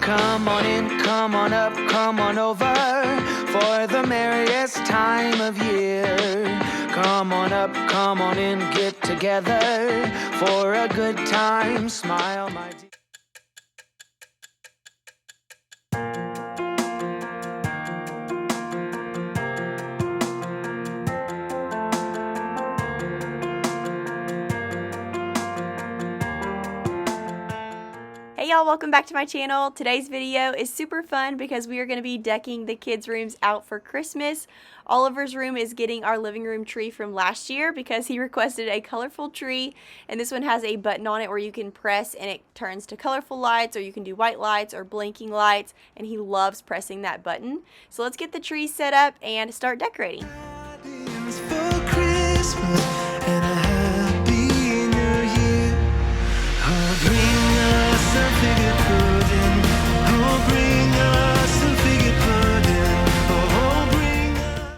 Come on in, come on up, come on over for the merriest time of year. Come on up, come on in, get together for a good time. Smile, my dear. Hey y'all, welcome back to my channel. Today's video is super fun because we are going to be decking the kids' rooms out for Christmas. Oliver's room is getting our living room tree from last year because he requested a colorful tree, and this one has a button on it where you can press and it turns to colorful lights, or you can do white lights or blinking lights, and he loves pressing that button. So let's get the tree set up and start decorating.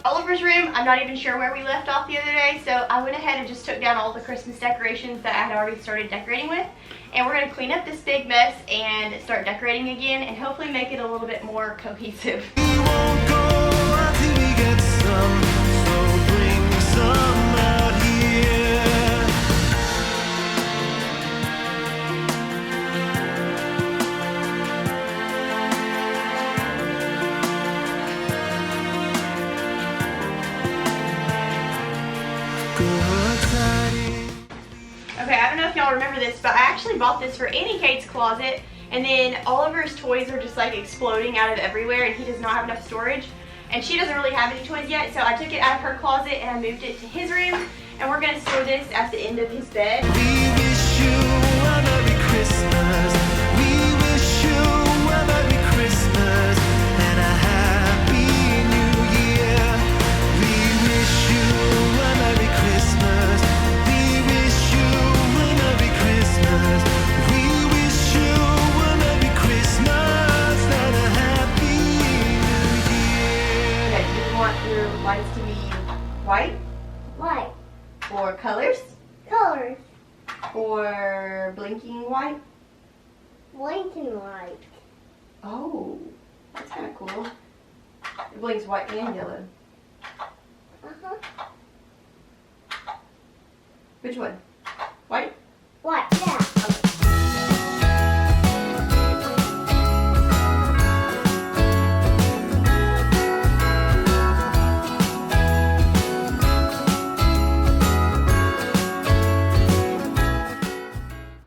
Oliver's room, I'm not even sure where we left off the other day, so I went ahead and just took down all the Christmas decorations that I had already started decorating with, and we're going to clean up this big mess and start decorating again and hopefully make it a little bit more cohesive. Okay, I don't know if y'all remember this, but I actually bought this for Annie Kate's closet, and then Oliver's toys are just like exploding out of everywhere, and he does not have enough storage, and she doesn't really have any toys yet, so I took it out of her closet and I moved it to his room, and we're going to store this at the end of his bed. We wish you a Merry Christmas. We wish you a Merry Christmas and a Happy New Year. We wish you a Merry Christmas. We wish you a Merry Christmas. We wish you a Merry Christmas and a Happy New Year. Okay, do you want your lights to be white? White. Or colors? Colors. Or blinking white? Blinking white. Oh, that's kind of cool. It blinks white and yellow. Uh-huh. Which one? White? White, yeah.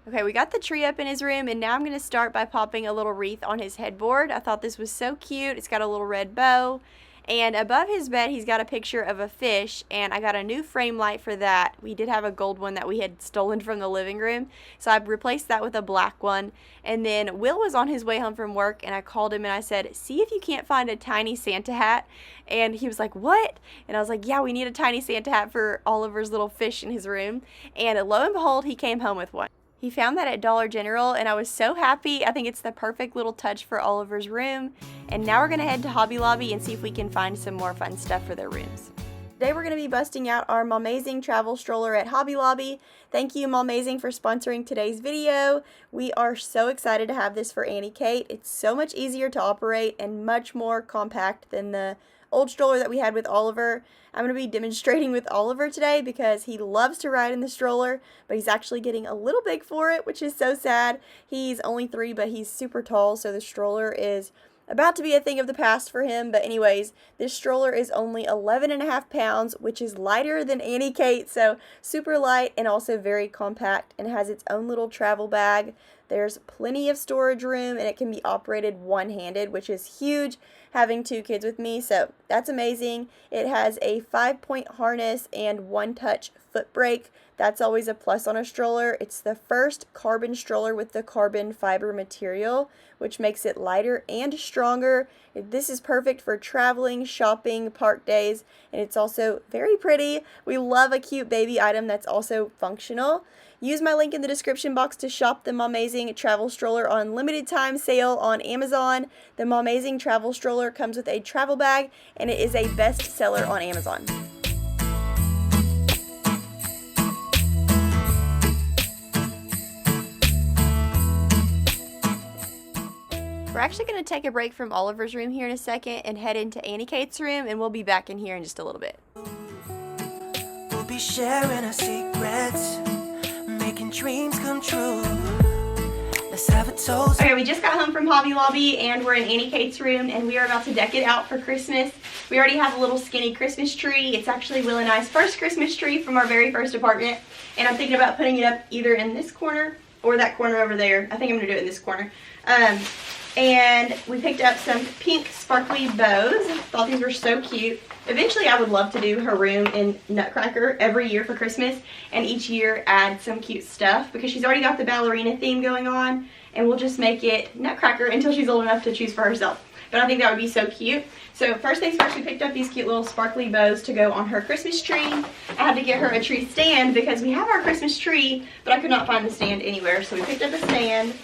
Okay, we got the tree up in his room, and now I'm going to start by popping a little wreath on his headboard. I thought this was so cute. It's got a little red bow, and above his bed he's got a picture of a fish, and I got a new frame light for that. We did have a gold one that we had stolen from the living room, so I replaced that with a black one. And then Will was on his way home from work, and I called him and I said, see if you can't find a tiny Santa hat. And he was like, what? And I was like, yeah, we need a tiny Santa hat for Oliver's little fish in his room. And lo and behold, he came home with one. He found that at Dollar General, and I was so happy. I think it's the perfect little touch for Oliver's room. And now we're going to head to Hobby Lobby and see if we can find some more fun stuff for their rooms. Today we're going to be busting out our Momazing travel stroller at Hobby Lobby. Thank you, Momazing, for sponsoring today's video. We are so excited to have this for Annie Kate. It's so much easier to operate and much more compact than the old stroller that we had with Oliver. I'm going to be demonstrating with Oliver today because he loves to ride in the stroller, but he's actually getting a little big for it, which is so sad. He's only 3, but he's super tall, so the stroller is about to be a thing of the past for him. But anyways, this stroller is only 11.5 pounds, which is lighter than Annie Kate, so super light and also very compact, and has its own little travel bag. There's plenty of storage room, and it can be operated one-handed, which is huge having 2 kids with me, so that's amazing. It has a 5-point harness and 1-touch foot brake. That's always a plus on a stroller. It's the first carbon stroller with the carbon fiber material, which makes it lighter and stronger. This is perfect for traveling, shopping, park days, and it's also very pretty. We love a cute baby item that's also functional. Use my link in the description box to shop the Momazing travel stroller on limited time sale on Amazon. The Momazing travel stroller comes with a travel bag, and it is a best seller on Amazon. actually going to take a break from Oliver's room here in a second and head into Annie Kate's room, and we'll be back in here in just a little bit. We'll be sharing our secrets, making dreams come true. Let's have a toast. Okay, we just got home from Hobby Lobby and we're in Annie Kate's room and we are about to deck it out for Christmas. We already have a little skinny Christmas tree. It's actually Will and I's first Christmas tree from our very first apartment, and I'm thinking about putting it up either in this corner or that corner over there. I think I'm going to do it in this corner. And we picked up some pink sparkly bows. Thought these were so cute. Eventually I would love to do her room in Nutcracker every year for Christmas, and each year add some cute stuff, because she's already got the ballerina theme going on, and we'll just make it Nutcracker until she's old enough to choose for herself. But I think that would be so cute. So first things first, we picked up these cute little sparkly bows to go on her Christmas tree. I had to get her a tree stand because we have our Christmas tree, but I could not find the stand anywhere. So we picked up a stand.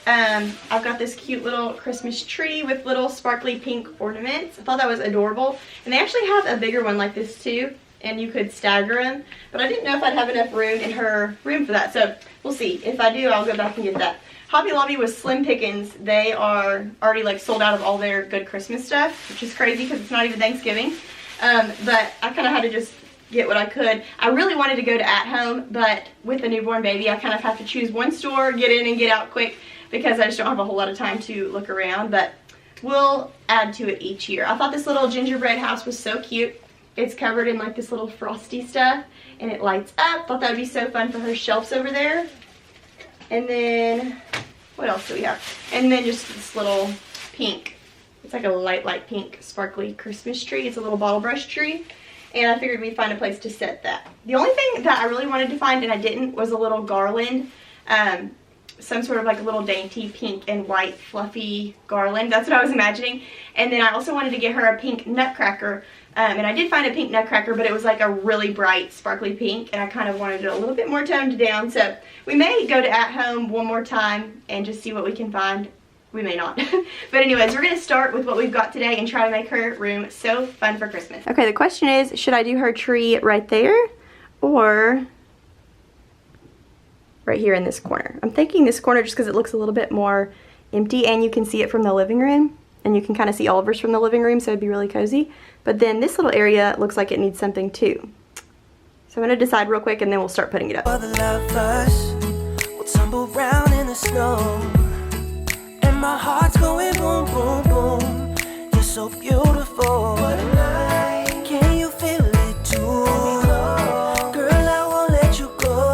I've got this cute little Christmas tree with little sparkly pink ornaments. I thought that was adorable. And they actually have a bigger one like this too, and you could stagger them. But I didn't know if I'd have enough room in her room for that. So we'll see. If I do, I'll go back and get that. Hobby Lobby was slim pickings. They are already like sold out of all their good Christmas stuff, which is crazy because it's not even Thanksgiving. But I kind of had to just get what I could. I really wanted to go to At Home, but with a newborn baby, I kind of have to choose one store, get in and get out quick, because I just don't have a whole lot of time to look around. But we'll add to it each year. I thought this little gingerbread house was so cute. It's covered in like this little frosty stuff, and it lights up. Thought that would be so fun for her shelves over there. And then, what else do we have? And then just this little pink, it's like a light pink sparkly Christmas tree. It's a little bottle brush tree, and I figured we'd find a place to set that. The only thing that I really wanted to find, and I didn't, was a little garland. Some sort of like a little dainty pink and white fluffy garland. That's what I was imagining. And then I also wanted to get her a pink nutcracker. And I did find a pink nutcracker, but it was like a really bright sparkly pink, and I kind of wanted it a little bit more toned down. So we may go to At Home one more time and just see what we can find. We may not. But anyways, we're going to start with what we've got today and try to make her room so fun for Christmas. Okay, the question is, should I do her tree right there or right here in this corner? I'm thinking this corner just because it looks a little bit more empty, and you can see it from the living room, and you can kind of see Oliver's from the living room, so it'd be really cozy. But then this little area looks like it needs something too. So I'm going to decide real quick and then we'll start putting it up. All the lovers will tumble round in the snow, and my heart's going boom, boom, boom. You're so beautiful. What a night. Can you feel it too? Girl, I won't let you go.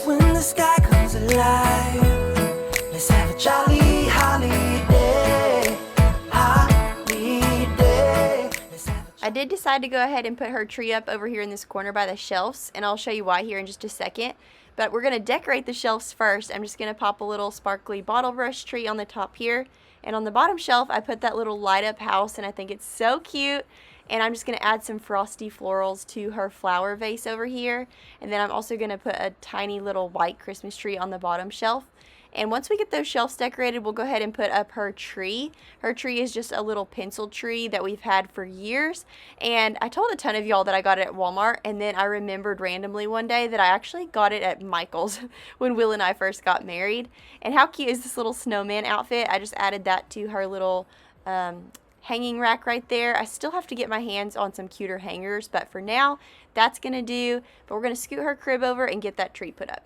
When the sky comes alive, let's have a jolly holiday. I did decide to go ahead and put her tree up over here in this corner by the shelves, and I'll show you why here in just a second. But we're going to decorate the shelves first. I'm just going to pop a little sparkly bottle brush tree on the top here, and on the bottom shelf I put that little light up house, and I think it's so cute. And I'm just going to add some frosty florals to her flower vase over here, and then I'm also going to put a tiny little white Christmas tree on the bottom shelf. And once we get those shelves decorated, we'll go ahead and put up her tree. Her tree is just a little pencil tree that we've had for years. And I told a ton of y'all that I got it at Walmart, and then I remembered randomly one day that I actually got it at Michael's when Will and I first got married. And how cute is this little snowman outfit? I just added that to her little hanging rack right there. I still have to get my hands on some cuter hangers, but for now, that's going to do. But we're going to scoot her crib over and get that tree put up.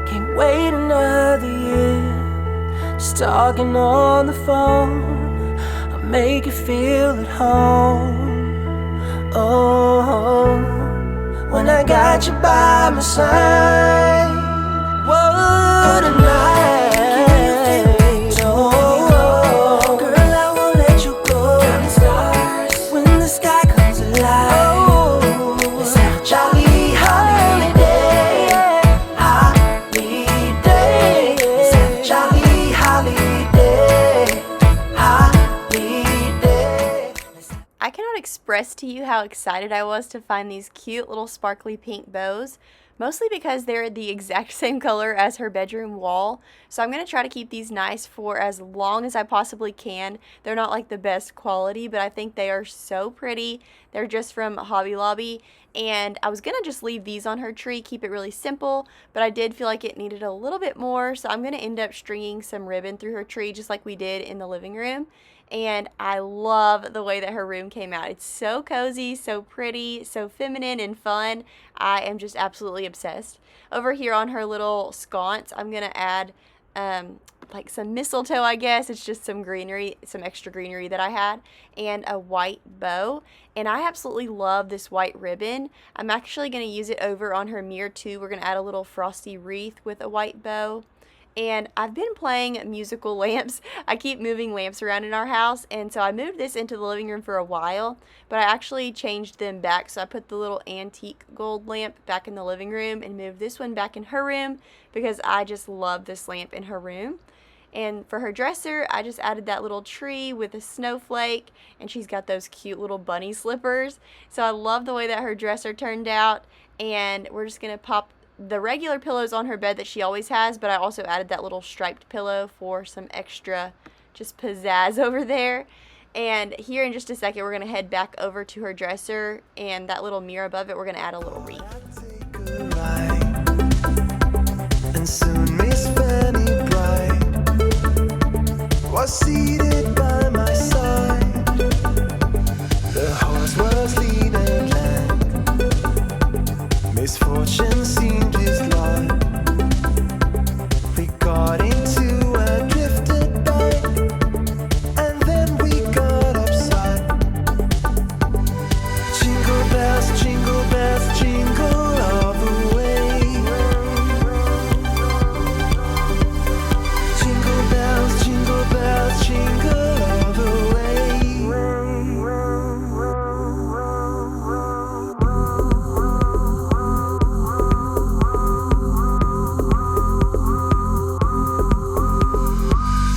Can't wait another year. Just talking on the phone, I'll make you feel at home. Oh, when I got you by my side, what a night. Oh, girl, I won't let you go. When the sky comes alive, let's have a jolly holiday. Holiday. Let's have a jolly holiday. Holiday. I cannot express to you how excited I was to find these cute little sparkly pink bows mostly because they're the exact same color as her bedroom wall. So I'm going to try to keep these nice for as long as I possibly can. They're not like the best quality, but I think they are so pretty. They're just from Hobby Lobby, and I was going to just leave these on her tree, keep it really simple, but I did feel like it needed a little bit more, so I'm going to end up stringing some ribbon through her tree just like we did in the living room. And I love the way that her room came out. It's so cozy, so pretty, so feminine and fun. I am just absolutely obsessed. Over here on her little sconce, I'm going to add like some mistletoe, I guess. It's just some greenery, some extra greenery that I had, and a white bow. And I absolutely love this white ribbon. I'm actually going to use it over on her mirror too. We're going to add a little frosty wreath with a white bow. And I've been playing musical lamps. I keep moving lamps around in our house, and so I moved this into the living room for a while, but I actually changed them back. So I put the little antique gold lamp back in the living room and moved this one back in her room because I just love this lamp in her room. And for her dresser, I just added that little tree with a snowflake, and she's got those cute little bunny slippers. So I love the way that her dresser turned out, and we're just going to pop the regular pillows on her bed that she always has, but I also added that little striped pillow for some extra just pizzazz over there. And here in just a second, we're going to head back over to her dresser, and that little mirror above it, we're going to add a little wreath. And soon Miss Fanny Bright was seated by my side. The horse was lean and lank. Misfortune seemed his lot. We got into a drifted bite, and then we got upside. Jingle bells, jingle all the way. Jingle bells, jingle all the way.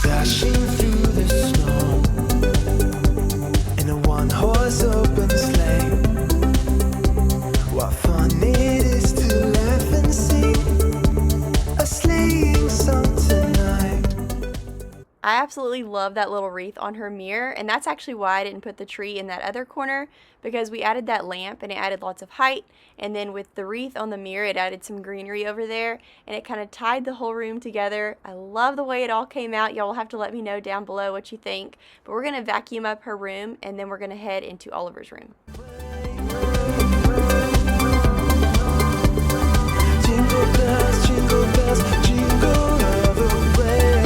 Dashing through the snow in a one-horse open sleigh. What fun it is to laugh and sing a sleighing song tonight. I absolutely love that little wreath on her mirror, and that's actually why I didn't put the tree in that other corner, because we added that lamp and it added lots of height, and then with the wreath on the mirror it added some greenery over there, and it kind of tied the whole room together. I love the way it all came out. Y'all will have to let me know down below what you think, but we're going to vacuum up her room, and then we're going to head into Oliver's room. Jingle bells, jingle all the way.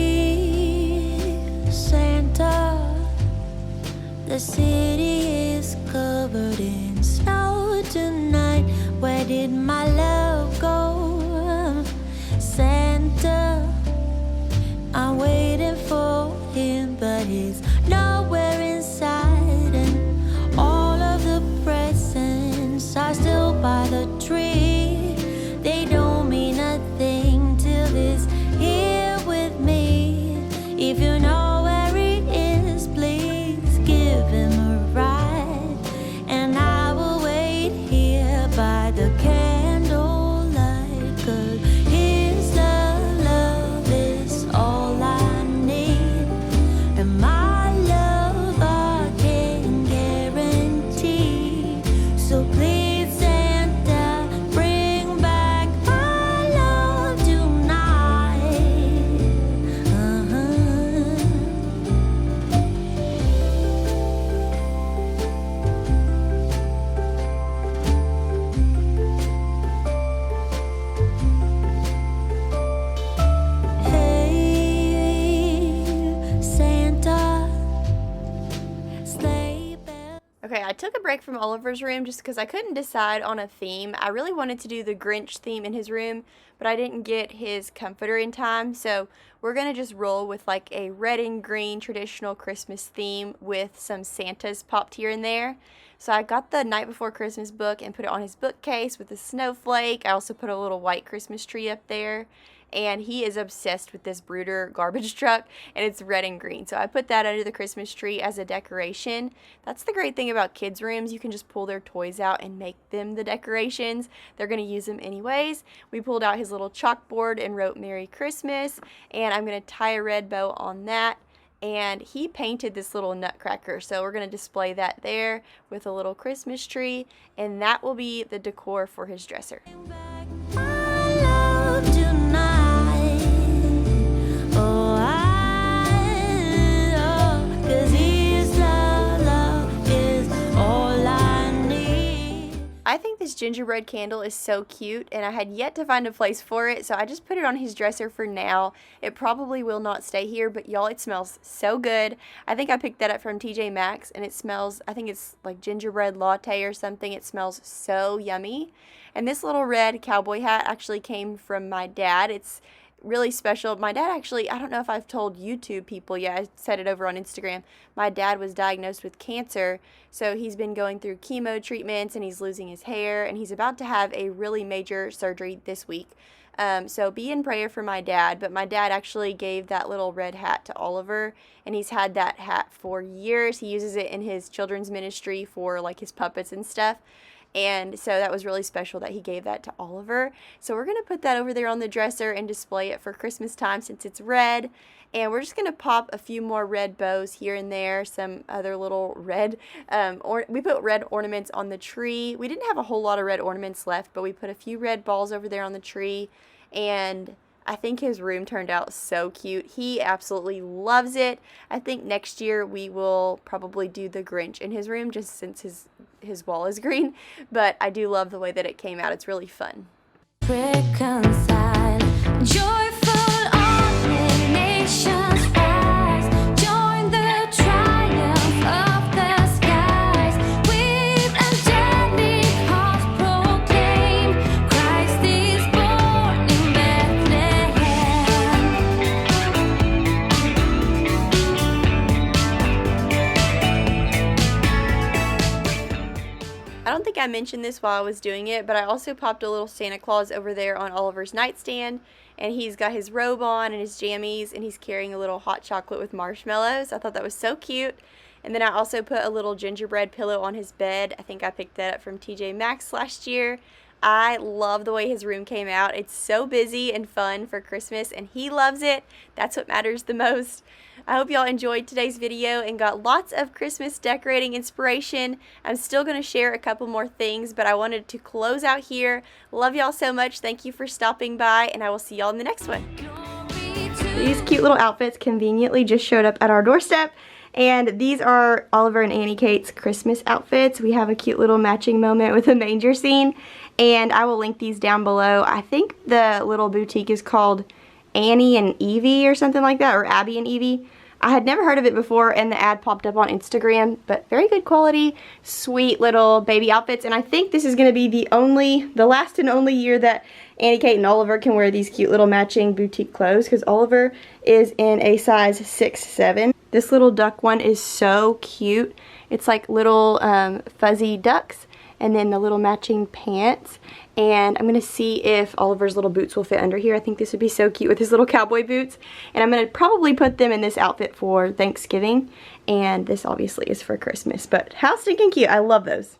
Hey, Santa, the city is covered in snow tonight. Where did my love go? Santa, I'm waiting for him, but he's nowhere inside. And all of the presents are still by the tree. They don't mean a thing till he's here with me. If you know where he is, please give him a ride. And I will wait here by the candlelight, 'cause his love is all I need. And my love Okay, I took a break from Oliver's room just because I couldn't decide on a theme. I really wanted to do the Grinch theme in his room, but I didn't get his comforter in time, so we're going to just roll with like a red and green traditional Christmas theme with some Santas popped here and there. So I got the Night Before Christmas book and put it on his bookcase with a snowflake. I also put a little white Christmas tree up there. And he is obsessed with this Brooder garbage truck, and it's red and green. So I put that under the Christmas tree as a decoration. That's the great thing about kids' rooms. You can just pull their toys out and make them the decorations. They're going to use them anyways. We pulled out his little chalkboard and wrote Merry Christmas, and I'm going to tie a red bow on that. And he painted this little nutcracker, so we're going to display that there with a little Christmas tree, and that will be the decor for his dresser. I think this gingerbread candle is so cute, and I had yet to find a place for it, so I just put it on his dresser for now. It probably will not stay here, but y'all, it smells so good. I think I picked that up from TJ Maxx, and it smells, I think it's like gingerbread latte or something. It smells so yummy. And this little red cowboy hat actually came from my dad. It's really special. My dad actually, I don't know if I've told YouTube people yet, I said it over on Instagram. My dad was diagnosed with cancer, so he's been going through chemo treatments and he's losing his hair, and he's about to have a really major surgery this week. So be in prayer for my dad. But my dad actually gave that little red hat to Oliver, and he's had that hat for years. He uses it in his children's ministry for like his puppets and stuff. And so that was really special that he gave that to Oliver. So we're going to put that over there on the dresser and display it for Christmas time since it's red. And we're just going to pop a few more red bows here and there, some other little red, we put red ornaments on the tree. We didn't have a whole lot of red ornaments left, but we put a few red balls over there on the tree. And I think his room turned out so cute. He absolutely loves it. I think next year we will probably do the Grinch in his room just since his wall is green. But I do love the way that it came out. It's really fun. Reconcile, joyful all the nations rise, join the triumph of the skies, with angelic hearts proclaim, Christ is born in Bethlehem. I don't think I mentioned this while I was doing it, but I also popped a little Santa Claus over there on Oliver's nightstand, and he's got his robe on and his jammies, and he's carrying a little hot chocolate with marshmallows. I thought that was so cute. And then I also put a little gingerbread pillow on his bed. I think I picked that up from TJ Maxx last year. I love the way his room came out. It's so busy and fun for Christmas, and he loves it. That's what matters the most. I hope y'all enjoyed today's video and got lots of Christmas decorating inspiration. I'm still going to share a couple more things, but I wanted to close out here. Love y'all so much. Thank you for stopping by, and I will see y'all in the next one. These cute little outfits conveniently just showed up at our doorstep. And these are Oliver and Annie Kate's Christmas outfits. We have a cute little matching moment with a manger scene. And I will link these down below. I think the little boutique is called Annie and Evie or something like that, or Abby and Evie. I had never heard of it before, and the ad popped up on Instagram, but very good quality, sweet little baby outfits. And I think this is going to be the last and only year that Annie Kate and Oliver can wear these cute little matching boutique clothes, because Oliver is in a size 6'7". This little duck one is so cute. It's like little fuzzy ducks, and then the little matching pants. And I'm going to see if Oliver's little boots will fit under here. I think this would be so cute with his little cowboy boots. And I'm going to probably put them in this outfit for Thanksgiving. And this obviously is for Christmas. But how stinking cute. I love those.